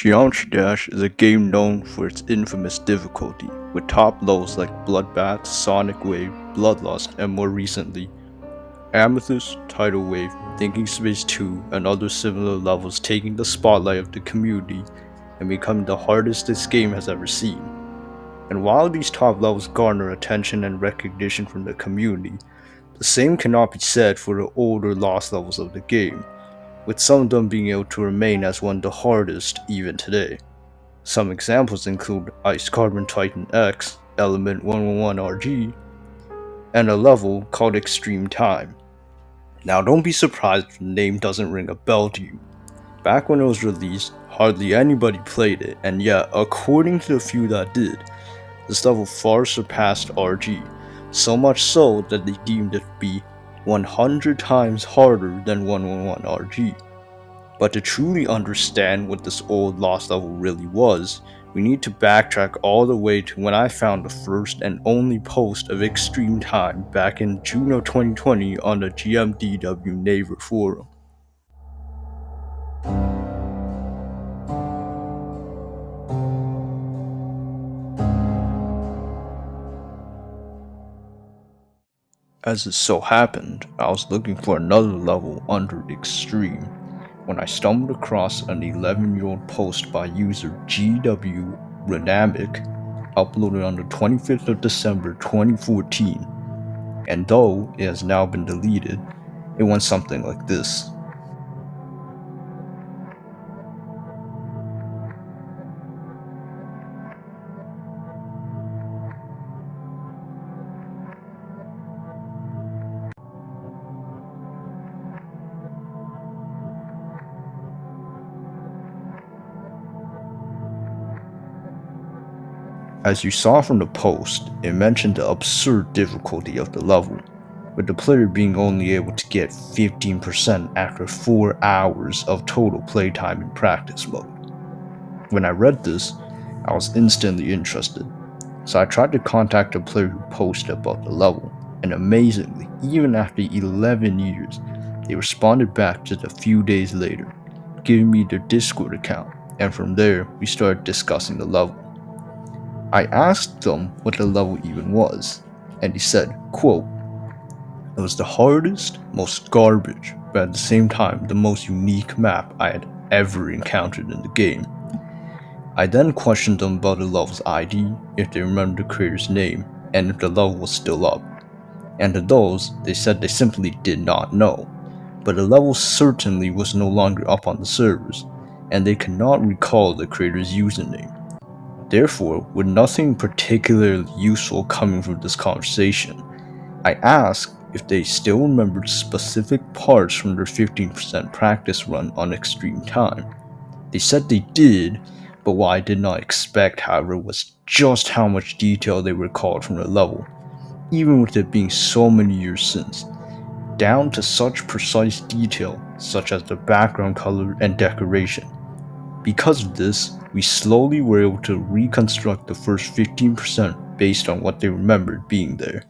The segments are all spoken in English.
Geometry Dash is a game known for its infamous difficulty, with top lows like Bloodbath, Sonic Wave, Bloodlust, and more recently, Amethyst, Tidal Wave, Thinking Space 2, and other similar levels taking the spotlight of the community and becoming the hardest this game has ever seen. And while these top levels garner attention and recognition from the community, the same cannot be said for the older lost levels of the game, with some of them being able to remain as one of the hardest even today. Some examples include Ice Carbon Titan X, Element 111 RG, and a level called Extreme Time. Now don't be surprised if the name doesn't ring a bell to you. Back when it was released, hardly anybody played it, and yet, according to the few that did, this level far surpassed RG, so much so that they deemed it to be 100 times harder than 111 RG. But to truly understand what this old lost level really was, we need to backtrack all the way to when I found the first and only post of Extreme Time back in June of 2020 on the GMDW Naver forum. As it so happened, I was looking for another level under Extreme when I stumbled across an 11-year-old post by user GW Renamic uploaded on the 25th of December 2014, and though it has now been deleted, it went something like this. As you saw from the post, it mentioned the absurd difficulty of the level, with the player being only able to get 15% after 4 hours of total playtime in practice mode. When I read this, I was instantly interested, so I tried to contact the player who posted about the level, and amazingly, even after 11 years, they responded back just a few days later, giving me their Discord account, and from there, we started discussing the level. I asked them what the level even was, and he said, quote, "It was the hardest, most garbage, but at the same time the most unique map I had ever encountered in the game." I then questioned them about the level's ID, if they remembered the creator's name, and if the level was still up. And to those, they said they simply did not know, but the level certainly was no longer up on the servers, and they could not recall the creator's username. Therefore, with nothing particularly useful coming from this conversation, I asked if they still remembered specific parts from their 15% practice run on Extreme Time. They said they did, but what I did not expect, however, was just how much detail they recalled from the level, even with it being so many years since, down to such precise detail such as the background color and decoration. Because of this, we slowly were able to reconstruct the first 15% based on what they remembered being there.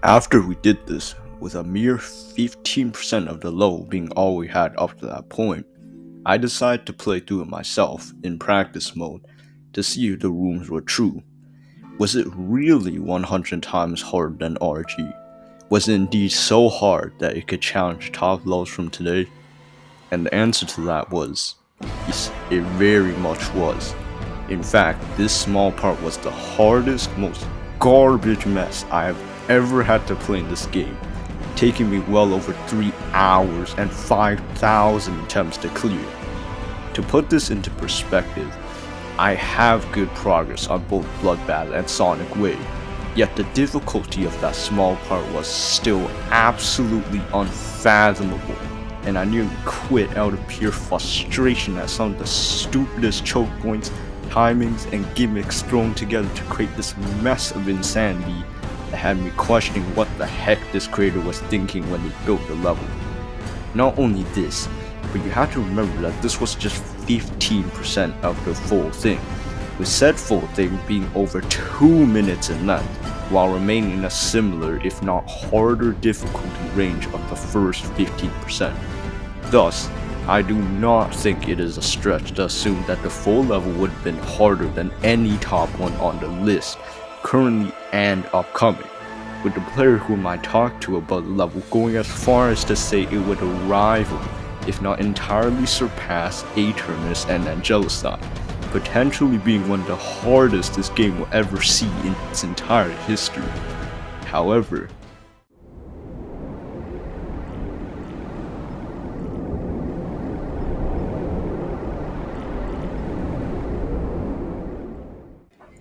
After we did this, with a mere 15% of the level being all we had up to that point, I decided to play through it myself in practice mode to see if the rooms were true. Was it really 100 times harder than RG? Was it indeed so hard that it could challenge top levels from today? And the answer to that was, yes, it very much was. In fact, this small part was the hardest, most garbage mess I have ever had to play in this game, taking me well over 3 hours and 5,000 attempts to clear. To put this into perspective, I have good progress on both Bloodbath and Sonic Wave, yet the difficulty of that small part was still absolutely unfathomable, and I nearly quit out of pure frustration at some of the stupidest choke points, timings, and gimmicks thrown together to create this mess of insanity that had me questioning what the heck this creator was thinking when they built the level. Not only this, but you have to remember that this was just 15% of the full thing. with said full thing being over 2 minutes in length, while remaining in a similar if not harder difficulty range of the first 15%. Thus, I do not think it is a stretch to assume that the full level would have been harder than any top one on the list, currently and upcoming, with the player whom I talked to about the level going as far as to say it would rival, if not entirely surpass, Aeternus and Angelocide, potentially being one of the hardest this game will ever see in its entire history. However,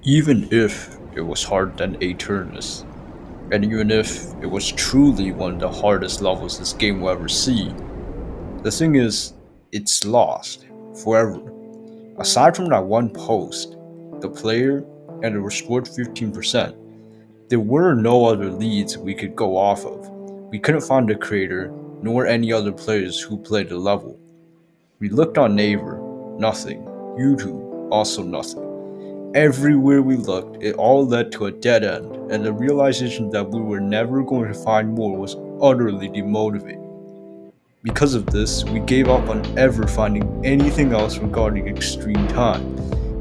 even if it was harder than Aeternus, and even if it was truly one of the hardest levels this game will ever see, the thing is, it's lost forever. Aside from that one post, the player, and the restored 15%, there were no other leads we could go off of. We couldn't find the creator, nor any other players who played the level. We looked on Naver, nothing. YouTube, also nothing. Everywhere we looked, it all led to a dead end, and the realization that we were never going to find more was utterly demotivating. Because of this, we gave up on ever finding anything else regarding Extreme Time,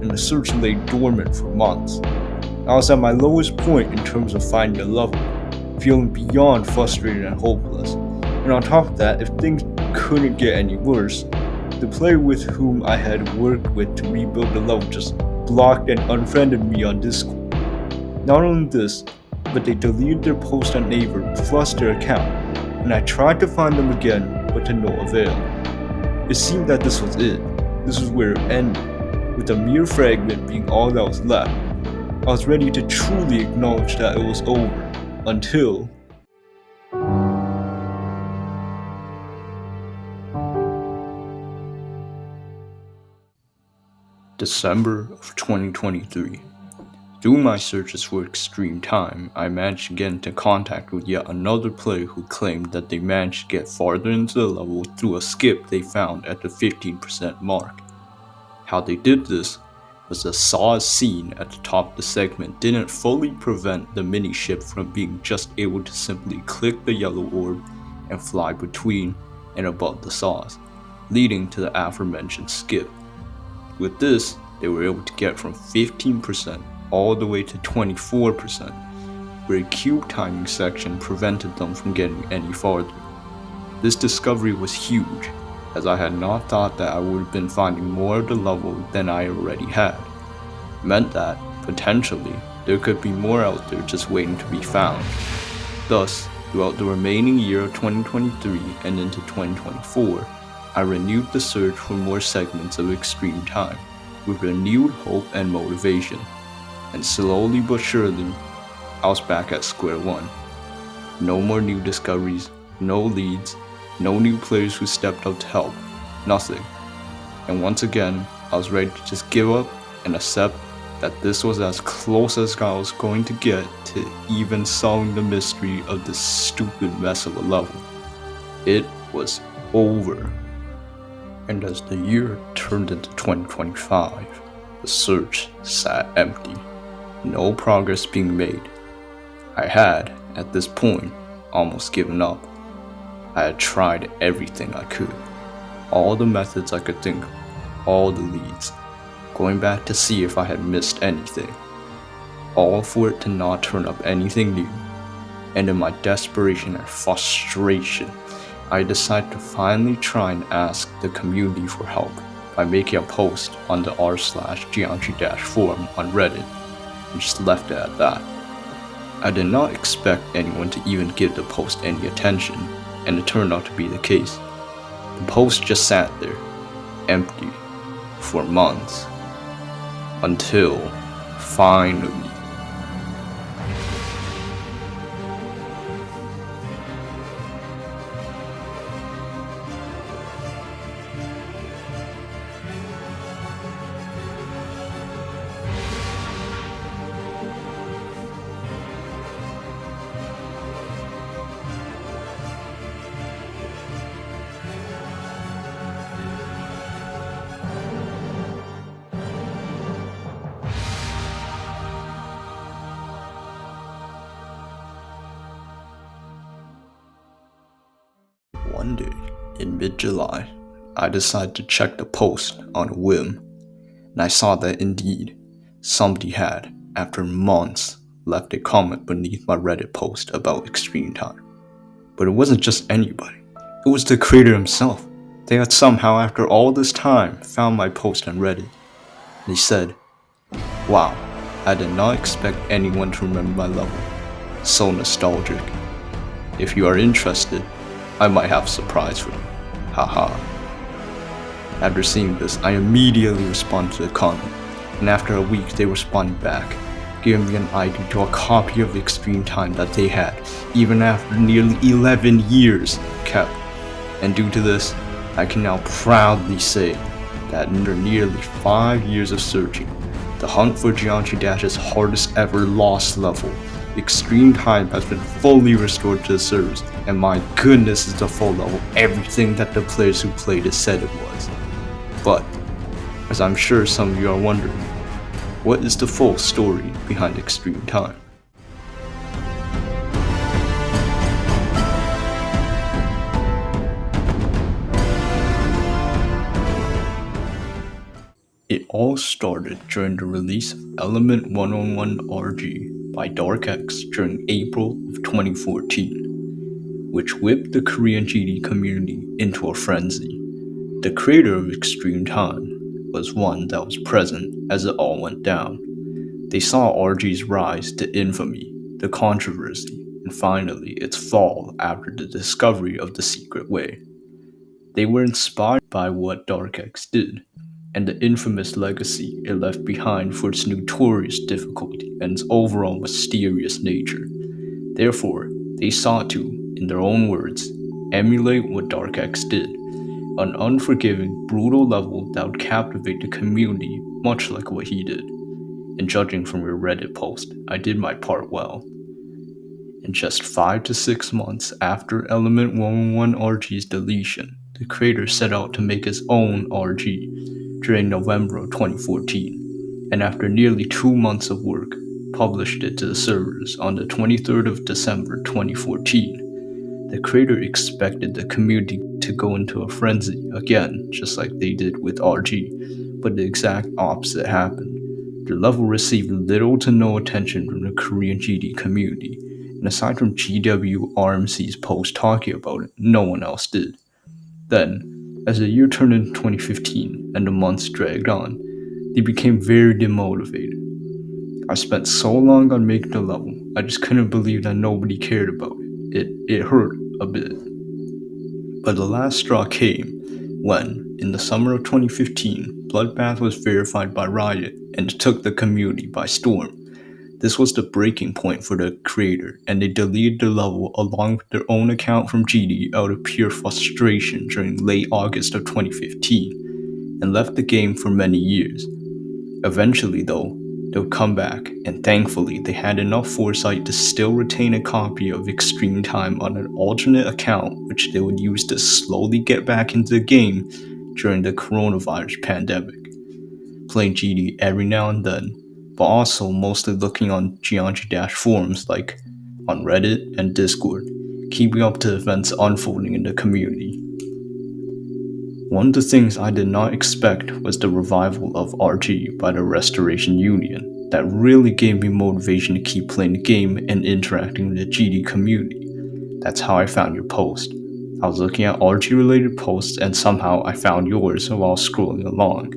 and the search lay dormant for months. I was at my lowest point in terms of finding a level, feeling beyond frustrated and hopeless. And on top of that, if things couldn't get any worse, the player with whom I had worked with to rebuild the level just blocked and unfriended me on Discord. Not only this, but they deleted their post on Naver plus their account, and I tried to find them again, but to no avail. It seemed that this was it. This was where it ended, with a mere fragment being all that was left. I was ready to truly acknowledge that it was over, until December of 2023. Through my searches for Extreme Time, I managed to get into contact with yet another player who claimed that they managed to get farther into the level through a skip they found at the 15% mark. How they did this was the saws seen at the top of the segment didn't fully prevent the mini-ship from being just able to simply click the yellow orb and fly between and above the saws, leading to the aforementioned skip. With this, they were able to get from 15% all the way to 24%, where a cube timing section prevented them from getting any farther. This discovery was huge, as I had not thought that I would have been finding more of the level than I already had. It meant that, potentially, there could be more out there just waiting to be found. Thus, throughout the remaining year of 2023 and into 2024, I renewed the search for more segments of Extreme Time, with renewed hope and motivation. And slowly but surely, I was back at square one. No more new discoveries, no leads, no new players who stepped up to help, nothing. And once again, I was ready to just give up and accept that this was as close as I was going to get to even solving the mystery of this stupid mess of a level. It was over. And as the year turned into 2025, the search sat empty. No progress being made. I had, at this point, almost given up. I had tried everything I could, all the methods I could think of, all the leads, going back to see if I had missed anything, all for it to not turn up anything new. And in my desperation and frustration, I decided to finally try and ask the community for help by making a post on the r/geometry-forum on Reddit, and just left it at that. I did not expect anyone to even give the post any attention, and it turned out to be the case. The post just sat there, empty, for months, until, finally, One day, in mid-July, I decided to check the post on a whim, and I saw that indeed, somebody had, after months, left a comment beneath my Reddit post about Extreme Time. But it wasn't just anybody, it was the creator himself. They had somehow, after all this time, found my post on Reddit. They said, "Wow, I did not expect anyone to remember my level. So nostalgic. If you are interested, I might have a surprise for you. Haha." After seeing this, I immediately responded to the comment, and after a week they responded back, giving me an ID to a copy of Extreme Time that they had, even after nearly 11 years, kept. And due to this, I can now proudly say that after nearly 5 years of searching, the hunt for Geometry Dash's hardest ever lost level, Extreme Time, has been fully restored to the servers, and my goodness, is the full level everything that the players who played it said it was. But, as I'm sure some of you are wondering, what is the full story behind Extreme Time? It all started during the release of Element 101 ARG by DarkX during April of 2014, which whipped the Korean GD community into a frenzy. The creator of Extreme Time was one that was present as it all went down. They saw RG's rise to infamy, the controversy, and finally its fall after the discovery of the secret way. They were inspired by what DarkX did, and the infamous legacy it left behind for its notorious difficulty and its overall mysterious nature. Therefore, they sought to, in their own words, emulate what DarkX did, an unforgiving, brutal level that would captivate the community much like what he did. And judging from your Reddit post, I did my part well. In just 5 to 6 months after Element 101 RG's deletion, the creator set out to make his own RG during November of 2014, and after nearly 2 months of work, published it to the servers on the 23rd of December 2014. The creator expected the community to go into a frenzy again, just like they did with RG, but the exact opposite happened. The level received little to no attention from the Korean GD community, and aside from GWRMC's post talking about it, no one else did. Then, as the year turned into 2015 and the months dragged on, they became very demotivated. I spent so long on making the level, I just couldn't believe that nobody cared about it. It hurt a bit. But the last straw came when, in the summer of 2015, Bloodbath was verified by Riot and took the community by storm. This was the breaking point for the creator, and they deleted the level along with their own account from GD out of pure frustration during late August of 2015, and left the game for many years. Eventually, though, they'll come back, and thankfully they had enough foresight to still retain a copy of Extreme Time on an alternate account which they would use to slowly get back into the game during the coronavirus pandemic, playing GD every now and then, but also mostly looking on Geometry Dash forums like on Reddit and Discord, keeping up to events unfolding in the community. One of the things I did not expect was the revival of RG by the Restoration Union. That really gave me motivation to keep playing the game and interacting with the GD community. That's how I found your post. I was looking at RG related posts and somehow I found yours while scrolling along.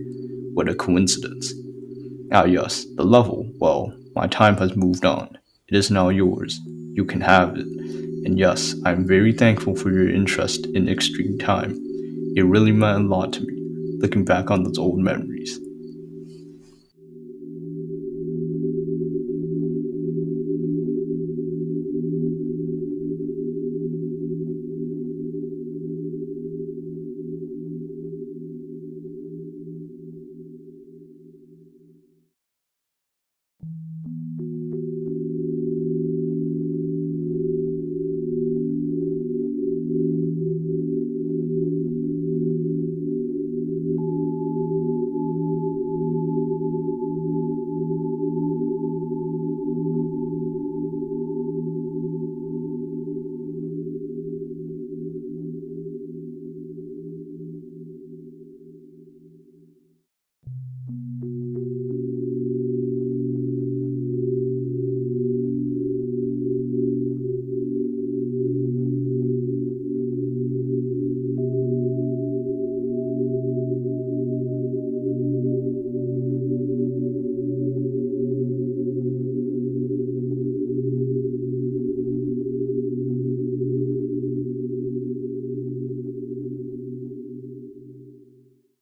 What a coincidence. Ah yes, the level, well, my time has moved on. It is now yours. You can have it. And yes, I am very thankful for your interest in Extreme Time. It really meant a lot to me, looking back on those old memories.